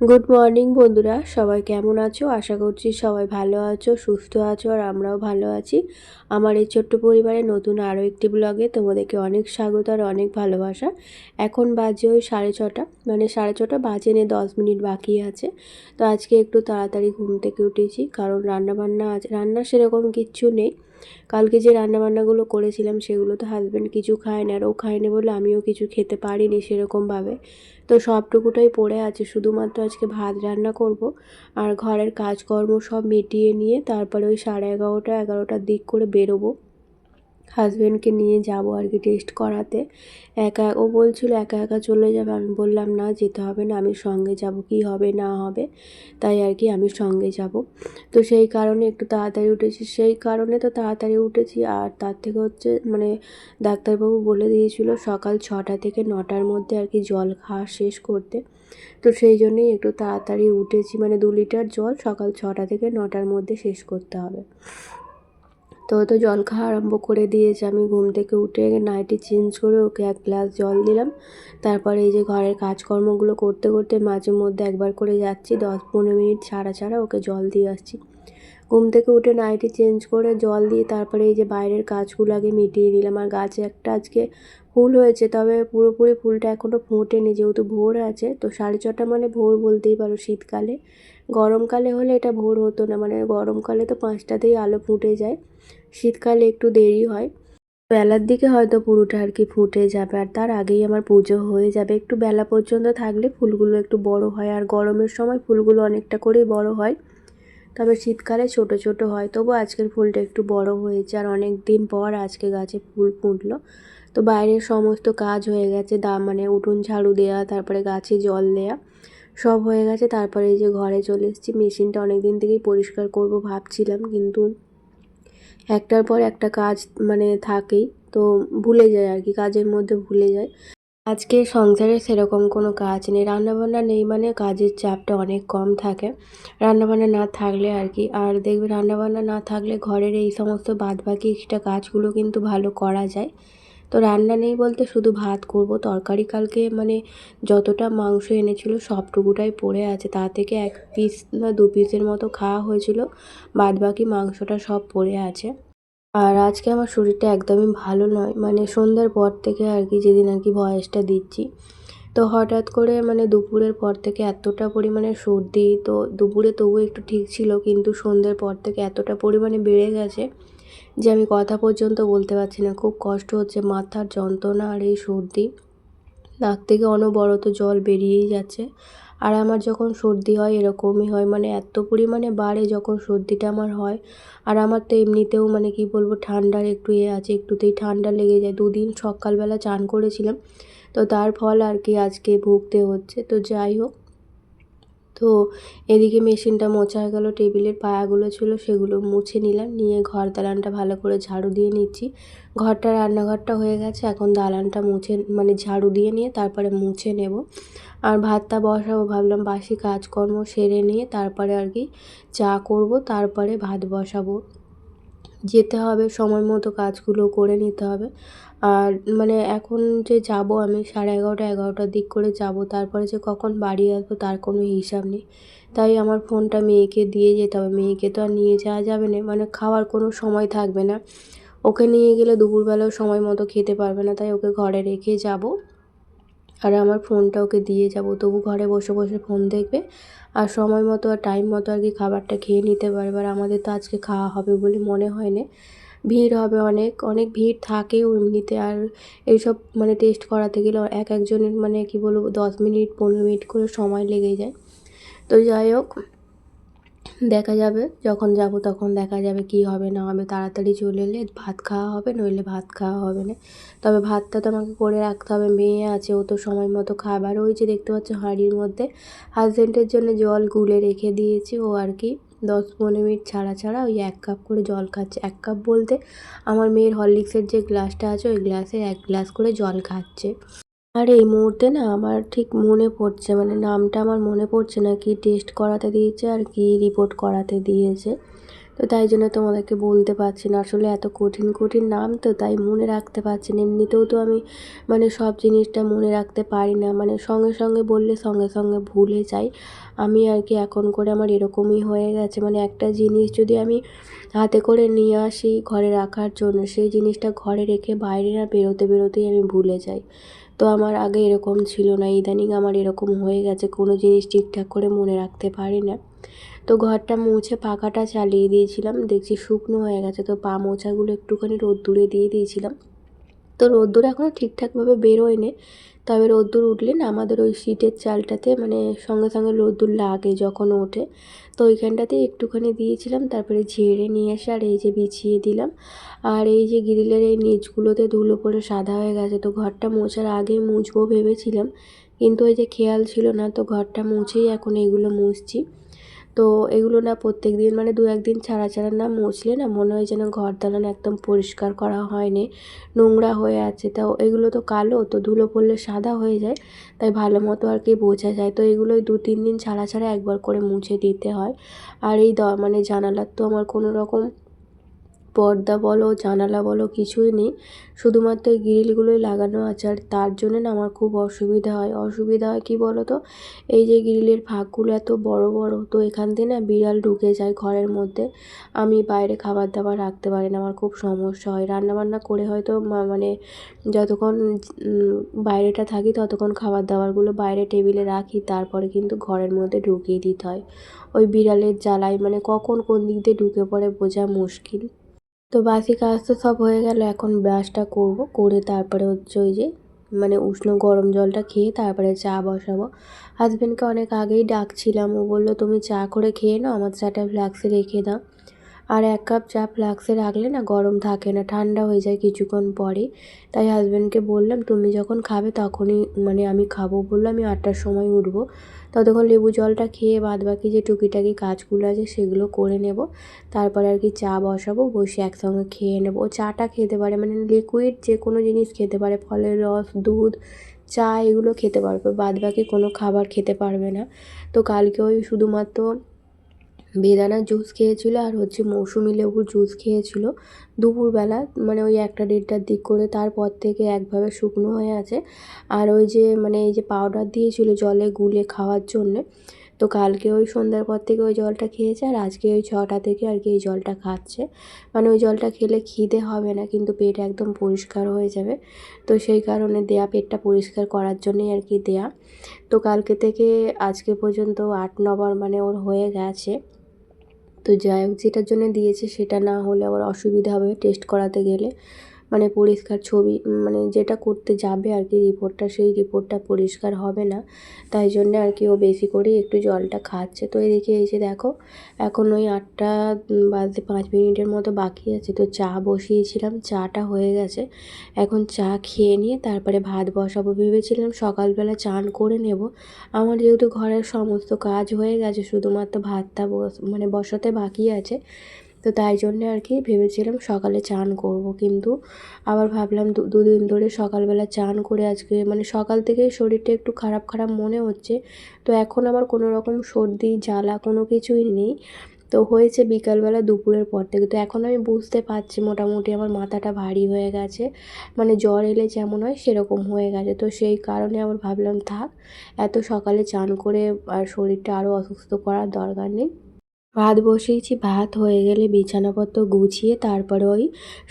Good morning বন্ধুরা, সবাই কেমন আছো? আশা করছি সবাই ভালো আছো, সুস্থ আছো, আর আমরাও ভালো আছি। আমার এই ছোট্ট পরিবারের নতুন আরও একটি ব্লগে তোমাদেরকে অনেক স্বাগত আর অনেক ভালোবাসা। এখন বাজে ওই 6:30, মানে 6:30 বাজে নে 10 মিনিট বাকি আছে। তো আজকে একটু তাড়াতাড়ি ঘুম থেকে উঠেছি, কারণ রান্নাবান্না আছে, রান্না সেরকম কিচ্ছু নেই। কালকে যে রান্নাবান্নাগুলো করেছিলাম সেগুলো তো হাজব্যান্ড কিছু খায় না, আর ও খায় না বলে আমিও কিছু খেতে পারিনি সেরকমভাবে। তো সবটুকুটাই পড়ে আছে, শুধুমাত্র আজকে ভাত রান্না করব। আর ঘরের কাজকর্ম সব মিটিয়ে নিয়ে তারপরে ওই 11:30-11টার দিক করে বেরোবো। হাজব্যান্ডকে নিয়ে যাব আর কি টেস্ট করাতে। একা ও বলছিল একা একা চলে যাবে, আমি বললাম না, যেতে হবে না, আমি সঙ্গে যাব, কি হবে না হবে, তাই আর কি আমি সঙ্গে যাব। তো সেই কারণে একটু তাড়াতাড়ি উঠেছি, সেই কারণে তো তাড়াতাড়ি উঠেছি। আর তার থেকে হচ্ছে মানে ডাক্তারবাবু বলে দিয়েছিল সকাল 6টা থেকে 9টার মধ্যে আর কি জল খাওয়া শেষ করতে। তো সেই জন্যই একটু তাড়াতাড়ি উঠেছি, মানে 2 লিটার জল সকাল 6টা থেকে 9টার মধ্যে শেষ করতে হবে। তো জল খাওয়া আরম্ভ করে দিয়েছে। আমি ঘুম থেকে উঠে নাইটি চেঞ্জ করে ওকে 1 গ্লাস জল দিলাম। তারপরে এই যে ঘরের কাজকর্মগুলো করতে করতে মাঝে মধ্যে একবার করে যাচ্ছি, 10-15 মিনিট ছাড়া ছাড়া ওকে জল দিয়ে আসছি। ঘুম থেকে উঠে নাইটি চেঞ্জ করে জল দিয়ে তারপরে এই যে বাইরের কাজগুলো আগে মিটিয়ে নিলাম। আর গাছে একটা আজকে ফুল হয়েছে, তবে পুরোপুরি ফুলটা এখনও ফোটেনি, যেহেতু ভোর আছে। তো 6:30 মানে ভোর বলতেই পারো শীতকালে। গরমকালে হলে এটা ভোর হতো না, মানে গরমকালে তো 5টাতেই আলো ফুটে যায়, শীতকালে একটু দেরি হয়। বেলার দিকে হয়তো পুরোটা আর কি ফুটে যাবে, আর তার আগেই আমার পুজো হয়ে যাবে। একটু বেলা পর্যন্ত থাকলে ফুলগুলো একটু বড় হয়, আর গরমের সময় ফুলগুলো অনেকটা করেই বড় হয়, তবে শীতকালে ছোট ছোট হয়। তবু আজকের ফুলটা একটু বড় হয়েছে, আর অনেক দিন পর আজকে গাছে ফুল ফুটলো। তো বাইরের সমস্ত কাজ হয়ে গেছে, মানে উঠোন ঝাড়ু দেওয়া, তারপরে গাছে জল দেওয়া সব হয়ে গেছে। তারপরে এই যে ঘরে চলে এসেছি, মেশিনটা অনেক দিন থেকেই পরিষ্কার করব ভাবছিলাম, কিন্তু একটার পর একটা কাজ মানে থাকেই, তো ভুলে যায় আর কি, কাজের মধ্যে ভুলে যায়। আজকে সংসারে সেরকম কোনো কাজ নেই, রান্নাবান্না নেই, মানে কাজের চাপটা অনেক কম থাকে রান্নাবান্না না থাকলে আর কি। আর দেখবে রান্নাবান্না না থাকলে ঘরের এই সমস্ত বাদবাকি এক্সট্রা কাজগুলো কিন্তু ভালো করা যায়। তো রান্না নেই বলতে শুধু ভাত করব, তরকারি কালকে মানে যতটা মাংস এনেছিল সবটুকুটাই পড়ে আছে, তা থেকে 1 পিস না 2 পিসের মতো খাওয়া হয়েছিল, বাদবাকি মাংসটা সব পড়ে আছে। আর আজকে আমার শরীরটা একদমই ভালো নয়, মানে সন্ধ্যার পর থেকে আর কি, যেদিন আর কি ভয়েসটা দিচ্ছি, তো হঠাৎ করে মানে দুপুরের পর থেকে এতটা পরিমাণে সর্দি, তো দুপুরে তবু একটু ঠিক ছিল, কিন্তু সন্ধ্যের পর থেকে এতটা পরিমাণে বেড়ে গেছে যে আমি কথা পর্যন্ত বলতে পারছি না। খুব কষ্ট হচ্ছে, মাথার যন্ত্রণা আর এই সর্দি, নাক থেকে অনবরত জল বেরিয়েই যাচ্ছে। আর আমার যখন সর্দি হয় এরকমই হয়, মানে এত পরিমাণে বাড়ে যখন সর্দিটা আমার হয়। আর আমার তো এমনিতেও মানে কি বলবো, ঠান্ডার একটু আছে, একটুতেই ঠান্ডা লেগে যায়। 2 দিন সকালবেলা চান করেছিলাম, তো তার ফল আর কি আজকে ভুগতে হচ্ছে। তো যাই হোক, তো এদিকে মেশিনটা মোছা হয়ে গেল, টেবিলের পায়াগুলো ছিল সেগুলো মুছে নিলাম, নিয়ে ঘর দালানটা ভালো করে ঝাড়ু দিয়ে নিচ্ছি। ঘরটা রান্নাঘরটা হয়ে গেছে, এখন দালানটা মুছে মানে ঝাড়ু দিয়ে নিয়ে তারপরে মুছে নেব। আর ভাতটা বসাবো, ভাবলাম বাসি কাজকর্ম সেরে নিয়ে তারপরে আর কি চা করব, তারপরে ভাত বসাবো। যেতে হবে সময় মতো, কাজগুলো করে নিতে হবে। আর মানে এখন যে যাব আমি 11:30-11টার দিক করে যাব, তারপরে যে কখন বাড়ি আসবো তার কোনো হিসাব নেই। তাই আমার ফোনটা মেয়েকে দিয়ে যেতে হবে, মেয়েকে তো আর নিয়ে যাওয়া যাবে না, মানে খাওয়ার কোনো সময় থাকবে না। ওকে নিয়ে গেলে দুপুরবেলাও সময় মতো খেতে পারবে না, তাই ওকে ঘরে রেখে যাব। আর আমার ফোনটা ওকে দিয়ে যাব, তবু ঘরে বসে বসে ফোন দেখবে, আর সময় মতো আর টাইম মতো আর কি খাবারটা খেয়ে নিতে পারবে। আর আমাদের তো আজকে খাওয়া হবে বলে মনে হয় না, ভিড় হবে, অনেক অনেক ভিড় থাকেও এমনিতে। আর এইসব মানে টেস্ট করাতে গেলে এক একজনের মানে কি বলবো 10 মিনিট 15 মিনিট করে সময় লেগে যায়। তো যাই হোক, দেখা যাবে, যখন যাব তখন দেখা যাবে কি হবে না হবে। তাড়াতাড়ি চলে এলে ভাত খাওয়া হবে, নইলে ভাত খাওয়া হবে না। তবে ভাতটা তো আমাকে করে রাখতে হবে, মেয়ে আছে, ও তো সময় মতো খাবার, ওই যে দেখতে পাচ্ছ হাঁড়ির মধ্যে হাজব্যান্ডের জন্য জল গুলে রেখে দিয়েছি। ও আর কি 10-15 মিনিট ছাড়া ছাড়া ওই 1 কাপ করে জল খাচ্ছে। 1 কাপ বলতে আমার মেয়ের হরলিক্সের যে গ্লাসটা আছে ওই গ্লাসে 1 গ্লাস করে জল খাচ্ছে। আর এই মুহূর্তে না আমার ঠিক মনে পড়ছে, মানে নামটা আমার মনে পড়ছে না, কি টেস্ট করাতে দিয়েছে আর কি রিপোর্ট করাতে দিয়েছে। তো তাই জন্য তোমাদেরকে বলতে পারছি না, আসলে এত কঠিন কঠিন নাম তো তাই মনে রাখতে পারছি না। এমনিতেও তো আমি মানে সব জিনিসটা মনে রাখতে পারি না, মানে সঙ্গে সঙ্গে বললে সঙ্গে সঙ্গে ভুলে যাই আমি আর কি। এখন করে আমার এরকমই হয়ে গেছে, মানে একটা জিনিস যদি আমি হাতে করে নিয়ে আসি ঘরে রাখার জন্য, সেই জিনিসটা ঘরে রেখে বাইরে না বেরোতে বেরোতেই আমি ভুলে যাই। তো আমার আগে এরকম ছিল না, ইদানিং আমার এরকম হয়ে গেছে, কোনো জিনিস ঠিকঠাক করে মনে রাখতে পারি না। তো ঘরটা মুছে পাখাটা চালিয়ে দিয়েছিলাম, দেখছি শুকনো হয়ে গেছে, তো পা মোছাগুলো একটুখানি রোদ্দুরে দিয়ে দিয়েছিলাম। তো রোদ্দুর এখনও ঠিকঠাকভাবে বেরোয়নি, তবে রোদ্দুর উঠলে না আমাদের ওই শীটের চালটাতে মানে সঙ্গে সঙ্গে রোদ্দুর লাগে যখন ওঠে, তো ওইখানটাতে একটুখানি দিয়েছিলাম, তারপরে ঝেড়ে নিয়ে এসে আর এই যে বিছিয়ে দিলাম। আর এই যে গ্রিলের এই নিচগুলোতে ধুলো পড়ে সাদা হয়ে গেছে, তো ঘরটা মোছার আগেই মুছবো ভেবেছিলাম, কিন্তু ওই যে খেয়াল ছিল না, তো ঘরটা মুছেই এখন এগুলো মুছছি। তো এগুলো না প্রত্যেক দিন মানে দু একদিন ছাড়া ছাড়া না মুছলে না মনে হয় যেন ঘর দালান একদম পরিষ্কার করা হয়নি, নোংরা হয়ে আছে। তাও এগুলো তো কালো, তো ধুলো পড়লে সাদা হয়ে যায়, তাই ভালো মতো আর কি বোঝা যায়। তো এগুলোই 2-3 দিন ছাড়া ছাড়া একবার করে মুছে দিতে হয়। আর এই মানে জানালার তো আমার কোনো রকম পর্দা বলো জানালা বলো কিছুই নেই, শুধুমাত্র এই গ্রিলগুলোই লাগানো আছে। আর তার জন্য না আমার খুব অসুবিধা হয় কী বলো তো, এই যে গ্রিলের ফাঁকগুলো এত বড় বড়, তো এখান দিয়ে না বিড়াল ঢুকে যায় ঘরের মধ্যে, আমি বাইরে খাবার দাবার রাখতে পারি না, আমার খুব সমস্যা হয়। রান্নাবান্না করে হয়তো মানে যতক্ষণ বাইরেটা থাকি ততক্ষণ খাবার দাবারগুলো বাইরে টেবিলে রাখি, তারপরে কিন্তু ঘরের মধ্যে ঢুকিয়ে দিতে হয় ওই বিড়ালের জ্বালায়, মানে কখন কোন দিক দিয়ে ঢুকে পড়ে বোঝা মুশকিল। তো বাসি কাজ তো সব হয়ে গেল, এখন ব্রাশটা করব, করে তারপরে হচ্ছে ওই যে মানে উষ্ণ গরম জলটা খেয়ে তারপরে চা বসাবো। হাজব্যান্ডকে অনেক আগেই ডাকছিলাম, ও বললো তুমি চা করে খেয়ে নাও, আমার চাটা ফ্লাক্সে রেখে দাও। আর 1 কাপ চা ফ্লাক্সে রাখলে না গরম থাকে না, ঠান্ডা হয়ে যায় কিছুক্ষণ পরে। তাই হাজব্যান্ডকে বললাম তুমি যখন খাবে তখনই মানে আমি খাবো, বললো আমি 8টার সময় উঠবো, ততক্ষণ লেবু জলটা খেয়ে বাদবাকি যে টুকিটাকি কাজগুলো আছে সেগুলো করে নেব, তারপরে আর কি চা বসাবো, বসে একসঙ্গে খেয়ে নেব। ও চাটা খেতে পারে, মানে লিকুইড যে কোনো জিনিস খেতে পারে, ফলের রস, দুধ, চা এগুলো খেতে পারবে, বাদবাকি কোনো খাবার খেতে পারবে না। তো কালকে ওই শুধুমাত্র বেদানার জুস খেয়েছিল আর হচ্ছে মৌসুমি লেবুর জুস খেয়েছিল দুপুরবেলা, মানে ওই 1টা-1:30টার দিক করে। তারপর থেকে একভাবে শুকনো হয়ে আছে। আর ওই যে মানে এই যে পাউডার দিয়েছিল জলে গুলে খাওয়ার জন্যে, তো কালকে ওই সন্ধ্যার পর থেকে ওই জলটা খেয়েছে, আর আজকে ওই 6টা থেকে আর কি এই জলটা খাচ্ছে। মানে ওই জলটা খেলে খিদে হবে না, কিন্তু পেট একদম পরিষ্কার হয়ে যাবে, তো সেই কারণে দেয়া, পেটটা পরিষ্কার করার জন্যই আর কি দেয়া। তো কালকে থেকে আজকে পর্যন্ত 8-9 বার মানে ওর হয়ে গেছে। তো যাই হোক, যেটার জন্য দিয়েছে সেটা না হলে আবার অসুবিধা হবে টেস্ট করাতে গেলে, মানে পরিষ্কার ছবি মানে যেটা করতে যাবে আর কি রিপোর্টটা, সেই রিপোর্টটা পরিষ্কার হবে না, তাই জন্যে আর কি ও বেশি করেই একটু জলটা খাচ্ছে। তো এদিকে এই যে দেখো, এখন ওই 8টা বাজতে 5 মিনিটের মতো বাকি আছে, তো চা বসিয়েছিলাম, চাটা হয়ে গেছে। এখন চা খেয়ে নিয়ে তারপরে ভাত বসাবো, ভেবেছিলাম সকালবেলা চান করে নেব, আমার যেহেতু ঘরের সমস্ত কাজ হয়ে গেছে, শুধুমাত্র ভাতটা মানে বসাতে বাকি আছে, তো তাই জন্যে আর কি ভেবেছিলাম সকালে চান করব, কিন্তু আবার ভাবলাম দুদিন ধরে সকালবেলা চান করে আজকে মানে সকাল থেকেই শরীরটা একটু খারাপ খারাপ মনে হচ্ছে। তো এখন আমার কোনো রকম সর্দি জ্বালা কোনো কিছুই নেই, তো হয়েছে বিকালবেলা দুপুরের পর থেকে। তো এখন আমি বুঝতে পারছি মোটামুটি আমার মাথাটা ভারী হয়ে গেছে, মানে জ্বর এলে যেমন হয় সেরকম হয়ে গেছে। তো সেই কারণে আবার ভাবলাম থাক, এত সকালে চান করে আর শরীরটা আরও অসুস্থ করার দরকার নেই। ভাত বসিয়েছি, ভাত হয়ে গেলে বিছানাপত্র গুছিয়ে তারপরে ওই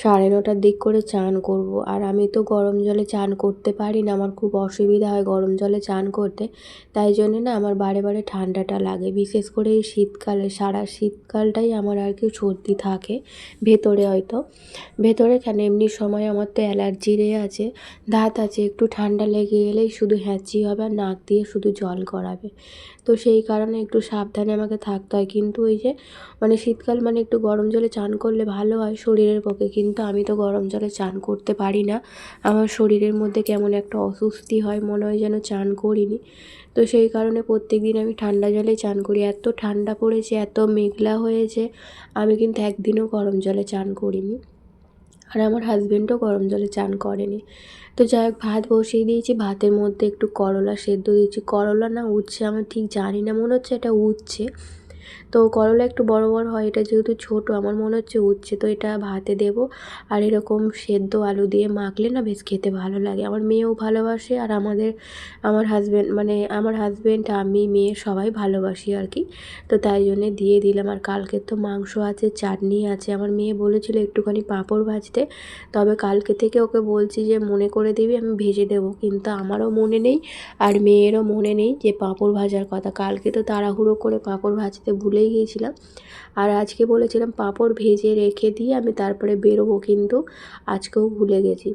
9:30টার দিক করে চান করব। আর আমি তো গরম জলে চান করতে পারি না, আমার খুব অসুবিধা হয় গরম জলে চান করতে, তাই জন্যে না আমার বারে বারে ঠান্ডাটা লাগে, বিশেষ করে এই শীতকালে, সারা শীতকালটাই আমার আর কি সর্দি থাকে ভেতরে, হয়তো ভেতরে কেন এমনি সময় আমার তো অ্যালার্জির আছে, দাঁত আছে, একটু ঠান্ডা লেগে গেলেই শুধু হ্যাঁচি হবে আর নাক দিয়ে শুধু জল গড়াবে, তো সেই কারণে একটু সাবধানে আমাকে থাকতে হয়। কিন্তু ওই যে মানে শীতকাল মানে একটু গরম জলে চান করলে ভালো হয় শরীরের পক্ষে, কিন্তু আমি তো গরম জলে চান করতে পারি না, আমার শরীরের মধ্যে কেমন একটা অস্বস্তি হয়, মনে হয় যেন চান করিনি। তো সেই কারণে প্রত্যেক দিন আমি ঠান্ডা জলেই চান করি। এত ঠান্ডা পড়েছে, এত মেঘলা হয়েছে, আমি কিন্তু একদিনও গরম জলে চান করিনি, আর আমার হাজবেন্ডও গরম জলে চান করেনি। তো যাই হোক, ভাত বসিয়ে দিয়েছি, ভাতের মধ্যে একটু করলা সেদ্ধ দিয়েছি, করলা না উচ্ছে আমি ঠিক জানি না, মনে হচ্ছে এটা উচ্ছে। তো করলা একটু বড় বড় হয়, এটা যেহেতু ছোট আমার মনে হচ্ছে উচ্ছে, তো এটা ভাতে দেবো। আর এরকম সেদ্ধ আলু দিয়ে মাখলে না বেশ খেতে ভালো লাগে। আমার মেয়েও ভালোবাসে, আর আমার হাজব্যান্ড আমি মেয়ে সবাই ভালোবাসি আর কি। তো তাই জন্যে দিয়ে দিলাম। আর কালকের তো মাংস আছে, চাটনি আছে। আমার মেয়ে বলেছিল একটুখানি পাঁপড় ভাজতে, তবে কালকে থেকে ওকে বলছি যে মনে করে দিবি, আমি ভেজে দেবো। কিন্তু আমারও মনে নেই আর মেয়েরও মনে নেই যে পাঁপড় ভাজার কথা। কালকে তো তাড়াহুড়ো করে পাঁপড় ভাজতে ভুলেই গিয়েছিলাম। আর আজকে বলেছিলাম পাঁপড় ভেজে রেখে দিয়ে আমি তারপরে বেরোবো, কিন্তু আজকেও ভুলে গেছি।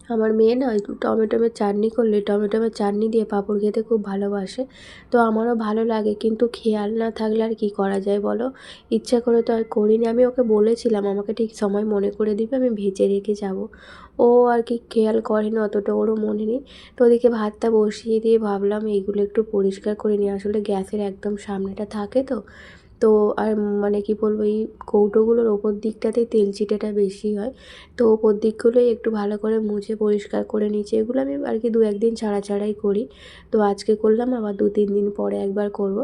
আমার মেয়ে না একটু টমেটোমের চাটনি করলে টমেটোমের চাটনি দিয়ে পাঁপড় খেতে খুব ভালোবাসে। তো আমারও ভালো লাগে, কিন্তু খেয়াল না থাকলে আর কী করা যায় বলো। ইচ্ছা করে তো আর করিনি। আমি ওকে বলেছিলাম আমাকে ঠিক সময় মনে করে দিবে, আমি ভেজে রেখে যাব। ও আর কি খেয়াল করেনি, অতটা ওরও মনে নেই। তো ওদিকে ভাতটা বসিয়ে দিয়ে ভাবলাম এইগুলো একটু পরিষ্কার করে নিই। আসলে গ্যাসের একদম সামনেটা থাকে তো। তো আর মানে কি বলবো, এই কৌটোগুলোর ওপর দিকটাতেই তেল চিটেটা বেশি হয়। তো ওপর দিকগুলোই একটু ভালো করে মুছে পরিষ্কার করে নিচ্ছি। এগুলো আমি আর কি 2-1 দিন ছাড়া ছাড়াই করি। তো আজকে করলাম, আবার 2-3 দিন পরে একবার করব।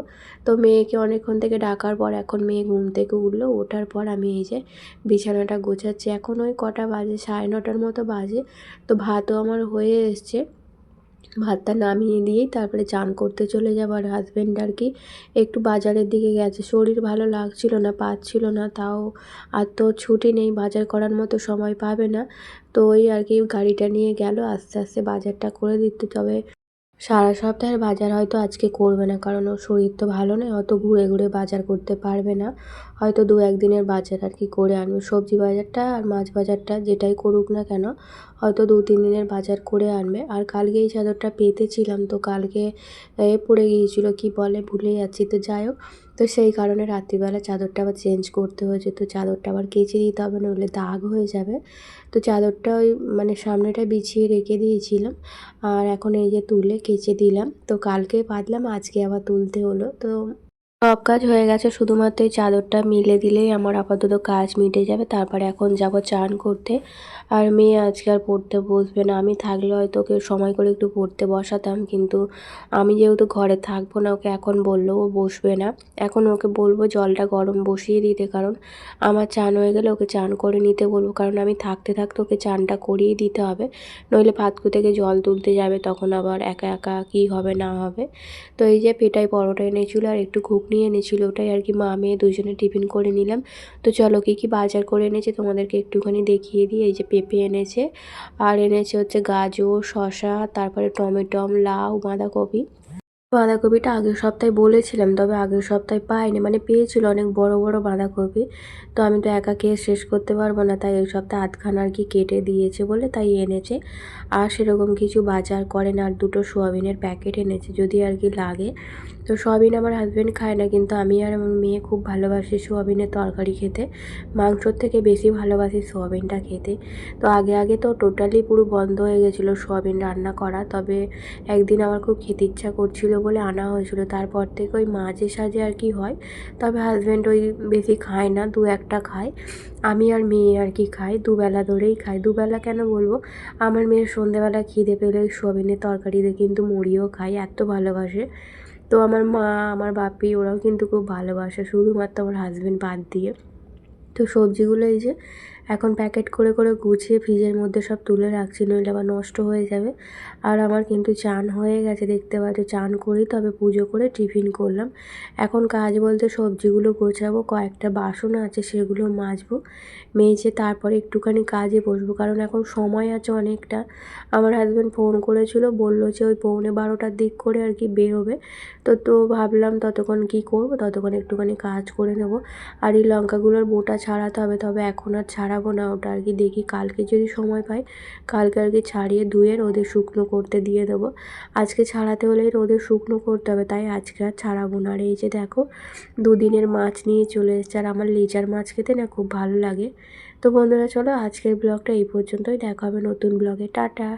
তো মেয়েকে অনেকক্ষণ থেকে ডাকার পর এখন মেয়ে ঘুম থেকে উঠলো। ওঠার পর আমি এই যে বিছানাটা গোছাচ্ছি। এখন ওই কটা বাজে, 9:30 মতো বাজে। তো ভাতও আমার হয়ে এসছে। ভাতটা নামিয়ে দিয়েই তারপরে চান করতে চলে যাবো। আর হাজব্যান্ড আর কি একটু বাজারের দিকে গেছে, শরীর ভালো লাগছিল না, পাচ্ছিল না, তাও আর তো ছুটি নেই, বাজার করার মতো সময় পাবে না। তো ওই আর কি গাড়িটা নিয়ে গেল আস্তে আস্তে বাজারটা করে দিতে। তবে সারা সপ্তাহের বাজার হয়তো আজকে করবে না, কারণ ওর শরীর তো ভালো নয়, অত ঘুরে ঘুরে বাজার করতে পারবে না। হয়তো 2-1 দিনের বাজার আর কি করে আনবে। সবজি বাজারটা আর মাছ বাজারটা যেটাই করুক না কেন, হয়তো 2-3 দিনের বাজার করে আনবে। আর কালকে এই চাদরটা পেতেছিলাম, তো কালকে পড়ে গিয়েছিল, কি বলে ভুলে যাচ্ছি। তো যাই হোক, তো সেই কারণে রাত্রিবেলা চাদরটা আবার চেঞ্জ করতে হয়েছে। তো চাদরটা আবার কেচে দিতে হবে, নইলে দাগ হয়ে যাবে। তো চাদরটা ওই মানে সামনেটা বিছিয়ে রেখে দিয়েছিলাম। আর এখন এই যে তুলে কেচে দিলাম। তো কালকে পাতলাম, আজকে আবার তুলতে হলো। তো সব কাজ হয়ে গেছে, শুধুমাত্র এই চাদরটা মিলে দিলেই আমার আপাতত কাজ মিটে যাবে। তারপরে এখন যাব চান করতে। আর মেয়ে আজকে আর পড়তে বসবে না। আমি থাকলে হয়তো ওকে সময় করে একটু পড়তে বসাতাম, কিন্তু আমি যেহেতু ঘরে থাকবো না, ওকে এখন বললেও ও বসবে না। এখন ওকে বলবো জলটা গরম বসিয়ে দিতে, কারণ আমার চান হয়ে গেলে ওকে চান করে নিতে বলবো। কারণ আমি থাকতে থাকতে ওকে চানটা করিয়ে দিতে হবে, নইলে পাতকু থেকে জল তুলতে যাবে, তখন আবার একা একা কী হবে না হবে। তো এই যে পেটাই পরোটা এনেছিল আর একটু ঘুগনি এনেছিল, ওটাই আর কি মা মেয়ে দুজনে টিফিন করে নিলাম। তো চলো কী কী বাজার করে এনেছে তোমাদেরকে একটুখানি দেখিয়ে দিই। এই যে পেঁপে এনেছে, আর এনেছে হচ্ছে গাজর, শসা, তারপরে টমেটো, লাউ, বাঁধাকপি। বাঁধাকপিটা আগের সপ্তাহে বলেছিলাম, তবে আগের সপ্তাহে পাইনি, মানে পেয়েছিল অনেক বড় বড় বাঁধাকপি। তো আমি তো একা খেয়ে শেষ করতে পারবো না, তাই এই সপ্তাহে আধখানা আর কি কেটে দিয়েছে বলে তাই এনেছে। আর সেরকম কিছু বাজার করেন। আর 2টো সোয়াবিনের প্যাকেট এনেছে, যদি আর কি লাগে। তো সোয়াবিন আমার হাজব্যান্ড খায় না, কিন্তু আমি আর আমার মেয়ে খুব ভালোবাসি সোয়াবিনের তরকারি খেতে। মাংসর থেকে বেশি ভালোবাসি সোয়াবিনটা খেতে। তো আগে আগে তো টোটালি পুরো বন্ধ হয়ে গেছিলো সোয়াবিন রান্না করা, তবে একদিন আমার খুব খেতে ইচ্ছা করছিল বলে আনা হয়েছিল। তারপর থেকে ওই মাঝে সাঝে আর কি হয়, তবে হাজব্যান্ড ওই বেশি খায় না, 2-1টা খায়। আমি আর মেয়ে আর কি খাই, দুবেলা ধরেই খাই। দুবেলা কেন বলবো, আমার মেয়ের সন্ধেবেলা খিদে পেলে ওই সোয়াবিনের তরকারি দিয়ে কিন্তু মুড়িও খায়, এত ভালোবাসে। তো আমার মা, আমার বাপি ওরাও কিন্তু খুব ভালোবাসে, শুধুমাত্র আমার হাজব্যান্ড বাদ দিয়ে। তো সবজিগুলো এই যে এখন প্যাকেট করে করে গুছিয়ে ফ্রিজের মধ্যে সব তুলে রাখছি, নইলে আবার নষ্ট হয়ে যাবে। আর আমার কিন্তু চান হয়ে গেছে, দেখতে পাচ্ছি। চান করি তবে পুজো করে টিফিন করলাম। এখন কাজ বলতে সবজিগুলো গোছাবো, কয়েকটা বাসন আছে সেগুলো মাজবো, মেজে তারপরে একটুখানি কাজে বসবো, কারণ এখন সময় আছে অনেকটা। আমার হাজব্যান্ড ফোন করেছিল, বললো যে ওই 11:45টার দিক করে আর কি বেরোবে। তো ভাবলাম ততক্ষণ কি করব, ততক্ষণ একটুখানি কাজ করে নেব। আর এই লঙ্কাগুলোর বোটা ছাড়াতে হবে, তবে এখন আর ছাড়াবো না, ওটা আর কি দেখি কালকে যদি সময় পাই কালকে আর কি ছাড়িয়ে ধুয়ে রোদে শুকনো করতে দিয়ে দেবো। আজকে ছাড়াতে হলে রোদে শুকনো করতে হবে, তাই আজকে আর ছাড়াবো না। আর এই যে দেখো 2 দিনের মাছ নিয়ে চলে এসেছে, আর আমার লেজার মাছ খেতে না খুব ভালো লাগে। তো বন্ধুরা চলো আজকের ব্লগটা এই পর্যন্তই, দেখা হবে নতুন ব্লগে। টাটা।